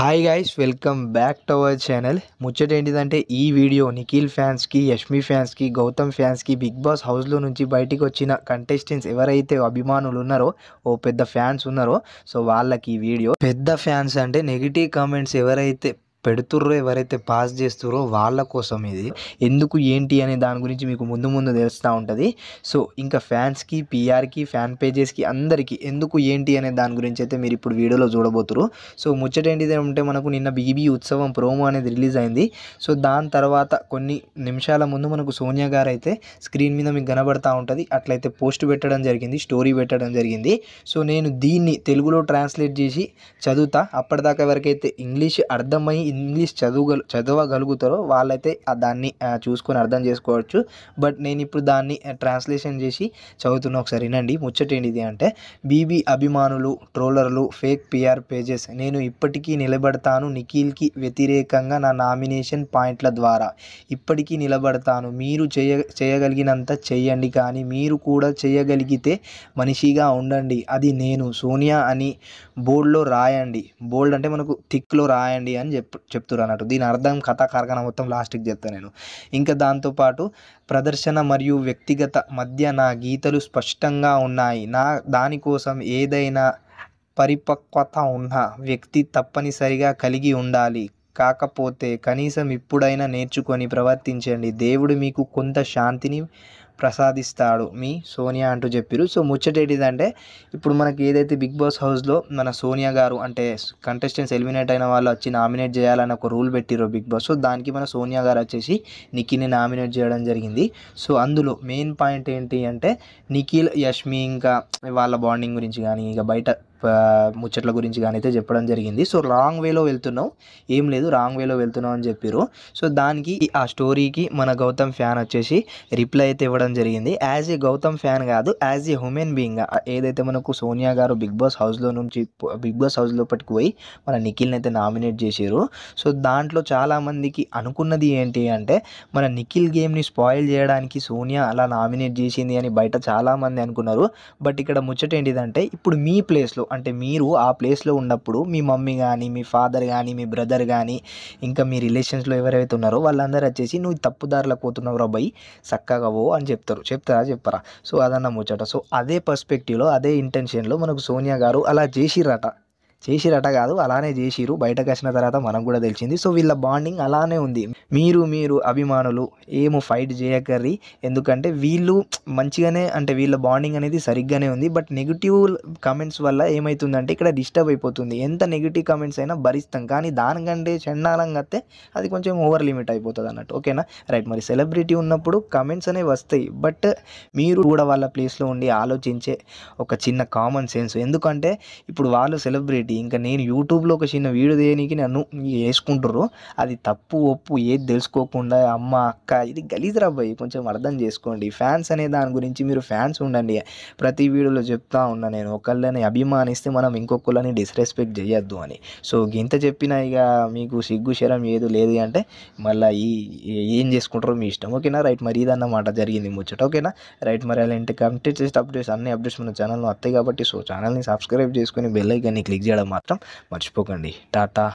Hi guys, welcome back to our channel. ముచ్చట ఏంటిదంటే ఈ వీడియో నిఖిల్ ఫ్యాన్స్కి, యష్మి ఫ్యాన్స్కి, గౌతమ్ ఫ్యాన్స్కి, బిగ్ బాస్ హౌస్లో నుంచి బయటికి వచ్చిన కంటెస్టెంట్స్ ఎవరైతే అభిమానులు ఉన్నారో, పెద్ద ఫ్యాన్స్ ఉన్నారో, సో వాళ్ళకి ఈ వీడియో. పెద్ద ఫ్యాన్స్ అంటే నెగిటివ్ కామెంట్స్ ఎవరైతే పెడుతుర్రో, ఎవరైతే పాస్ చేస్తుర్రో వాళ్ళ కోసం ఇది. ఎందుకు ఏంటి అనే దాని గురించి మీకు ముందు ముందు తెలుస్తూ ఉంటుంది. సో ఇంకా ఫ్యాన్స్కి, పిఆర్కి, ఫ్యాన్ పేజెస్కి అందరికీ ఎందుకు ఏంటి అనే దాని గురించి అయితే మీరు ఇప్పుడు వీడియోలో చూడబోతున్నారు. సో ముచ్చట ఏంటిది అంటే మనకు నిన్న బీబీ ఉత్సవం ప్రోమో అనేది రిలీజ్ అయింది. సో దాని తర్వాత కొన్ని నిమిషాల ముందు మనకు సోనియా గారు అయితే స్క్రీన్ మీద మీకు కనబడతా ఉంటుంది. అట్లయితే పోస్ట్ పెట్టడం జరిగింది, స్టోరీ పెట్టడం జరిగింది. సో నేను దీన్ని తెలుగులో ట్రాన్స్లేట్ చేసి చదువుతా. అప్పటిదాకా ఎవరికైతే ఇంగ్లీష్ అర్థమై ఇంగ్లీష్ చదవగలుగుతారో వాళ్ళైతే దాన్ని చూసుకొని అర్థం చేసుకోవచ్చు. బట్ నేను ఇప్పుడు దాన్ని ట్రాన్స్లేషన్ చేసి చదువుతున్నా, ఒకసారి వినండి. ముచ్చట ఏంటిది అంటే, బీబీ అభిమానులు, ట్రోలర్లు, ఫేక్ పిఆర్ పేజెస్, నేను ఇప్పటికీ నిలబడతాను నిఖిల్కి వ్యతిరేకంగా నా నామినేషన్ పాయింట్ల ద్వారా. ఇప్పటికీ నిలబడతాను. మీరు చేయగలిగినంత చెయ్యండి, కానీ మీరు కూడా చేయగలిగితే మనిషిగా ఉండండి. అది నేను సోనియా అని బోల్డ్లో రాయండి. బోల్డ్ అంటే మనకు థిక్లో రాయండి అని చెప్తున్నారు అన్నట్టు. దీని అర్థం కథ కార్ఖానా మొత్తం లాస్ట్కి చెప్తాను నేను. ఇంకా దాంతోపాటు ప్రదర్శన మరియు వ్యక్తిగత మధ్య నా గీతలు స్పష్టంగా ఉన్నాయి. దానికోసం ఏదైనా పరిపక్వత ఉన్న వ్యక్తి తప్పనిసరిగా కలిగి ఉండాలి. కాకపోతే కనీసం ఇప్పుడైనా నేర్చుకొని ప్రవర్తించండి. దేవుడు మీకు కొంత శాంతిని ప్రసాదిస్తాడు, మీ సోనియా అంటూ చెప్పారు. సో ముచ్చటేటిదంటే, ఇప్పుడు మనకి ఏదైతే బిగ్ బాస్ హౌస్లో మన సోనియా గారు అంటే కంటెస్టెంట్స్ ఎలిమినేట్ అయిన వాళ్ళు వచ్చి నామినేట్ చేయాలని ఒక రూల్ పెట్టిరో బిగ్ బాస్. సో దానికి మన సోనియా గారు వచ్చేసి నిఖిల్ని నామినేట్ చేయడం జరిగింది. సో అందులో మెయిన్ పాయింట్ ఏంటి అంటే, నిఖిల్, యష్మి ఇంకా వాళ్ళ బాండింగ్ గురించి కానీ, ఇక బయట ముచ్చట్ల గురించి కానీ అయితే చెప్పడం జరిగింది. సో రాంగ్ వేలో వెళ్తున్నావు, ఏం లేదు రాంగ్ వేలో వెళ్తున్నావు అని చెప్పారు. సో దానికి ఆ స్టోరీకి మన గౌతమ్ ఫ్యాన్ వచ్చేసి రిప్లై అయితే ఇవ్వడం జరిగింది. యాజ్ ఏ గౌతమ్ ఫ్యాన్ కాదు, యాజ్ ఏ హ్యూమన్ బీయింగ్. ఏదైతే మనకు సోనియా గారు బిగ్ బాస్ హౌస్ లోపలికి పోయి మన నిఖిల్ని అయితే నామినేట్ చేశారు. సో దాంట్లో చాలామందికి అనుకున్నది ఏంటి అంటే, మన నిఖిల్ గేమ్ని స్పాయిల్ చేయడానికి సోనియా అలా నామినేట్ చేసింది అని బయట చాలామంది అనుకున్నారు. బట్ ఇక్కడ ముచ్చట ఏంటిదంటే, ఇప్పుడు మీ ప్లేస్లో అంటే మీరు ఆ ప్లేస్లో ఉన్నప్పుడు మీ మమ్మీ కానీ, మీ ఫాదర్ కానీ, మీ బ్రదర్ కానీ, ఇంకా మీ రిలేషన్స్లో ఎవరైతే ఉన్నారో వాళ్ళందరూ వచ్చేసి నువ్వు తప్పుదారిలో పోతున్నావు రా బై, చక్కగా పో అని చెప్పరా. సో అదన్న ముచ్చట. సో అదే పర్స్పెక్టివ్లో, అదే ఇంటెన్షన్లో మనకు సోనియా గారు అలా చేసిరట కాదు, అలానే చేసిరు. బయటకు వచ్చిన తర్వాత మనకు కూడా తెలిసింది. సో వీళ్ళ బాండింగ్ అలానే ఉంది. మీరు అభిమానులు ఏమో ఫైట్ చేయకర్రి, ఎందుకంటే వీళ్ళు మంచిగానే అంటే వీళ్ళ బాండింగ్ అనేది సరిగ్గానే ఉంది. బట్ నెగిటివ్ కామెంట్స్ వల్ల ఏమవుతుందంటే ఇక్కడ డిస్టర్బ్ అయిపోతుంది. ఎంత నెగిటివ్ కామెంట్స్ అయినా భరిస్తాం, కానీ దానికంటే చండాలంగా వస్తే అది కొంచెం ఓవర్ లిమిట్ అయిపోతుంది అన్నట్టు. ఓకేనా, రైట్. మరి సెలబ్రిటీ ఉన్నప్పుడు కామెంట్స్ అనేవి వస్తాయి, బట్ మీరు కూడా వాళ్ళ ప్లేస్లో ఉండి ఆలోచించే ఒక చిన్న కామన్ సెన్స్. ఎందుకంటే ఇప్పుడు వాళ్ళు సెలబ్రిటీ, ఇంకా నేను యూట్యూబ్లో ఒక చిన్న వీడియో తీయడానికి నన్ను వేసుకుంటారు. అది తప్పు ఒప్పు ఏది తెలుసుకోకుండా అమ్మ అక్క ఇది గలీజ్ రాబాయి, కొంచెం అర్థం చేసుకోండి. ఫ్యాన్స్ అనే దాని గురించి మీరు ఫ్యాన్స్ ఉండండి. ప్రతి వీడియోలో చెప్తా ఉన్నా నేను, ఒకళ్ళని అభిమానిస్తే మనం ఇంకొకళ్ళని డిస్రెస్పెక్ట్ చేయొద్దు అని. సో ఇంత చెప్పినా ఇక మీకు సిగ్గు శరం ఏది లేదు అంటే మళ్ళీ ఏం చేసుకుంటారో మీ ఇష్టం. ఓకేనా, రైట్. మరి ఇదన్నమాట జరిగింది ముచ్చట. ఓకేనా, రైట్. మరి అలాంటి కంటెంట్ అప్డేట్స్ అన్ని అప్డేట్స్ మన ఛానల్లో వస్తాయి కాబట్టి సో ఛానల్ని సబ్స్క్రైబ్ చేసుకొని బెల్ ఐకాన్ని క్లిక్ చేయడం మాత్రం మర్చిపోకండి. టాటా.